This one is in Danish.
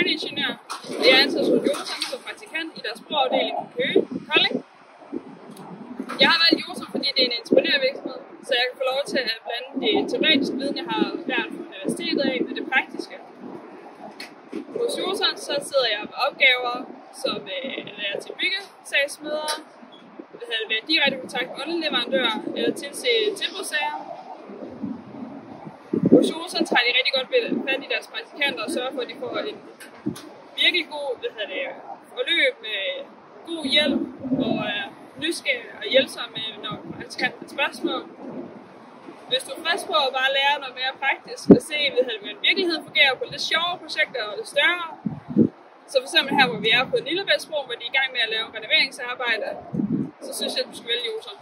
designingeniør, og jeg er ansat hos Jotam som praktikant i deres sprogafdeling i Kolding. Jeg har valgt Jotam, fordi det er en inspirerende virksomhed, så jeg kan få lov til at blande det teoretiske viden, jeg har lært fra universitetet af, med det praktiske. Hos Jotam så sidder jeg med opgaver, som lærer til byggesagsmøder, være direkte kontakt med underleverandører eller tilse tilbudssager. Hos Jotam tager de rigtig godt fat i deres praktikanter og sørger for, at de får en virkelig god forløb med god hjælp og nysgerrig og hjælpsomme, når praktikanter har spørgsmål. Hvis du er frisk på at bare lære noget mere praktisk og se, hvordan virkeligheden fungerer på lidt sjovere projekter og lidt større, så for eksempel her, hvor vi er på Lillebæltsbroen, hvor de er i gang med at lave renoveringsarbejde, så synes jeg, at du skal vælge Jotam.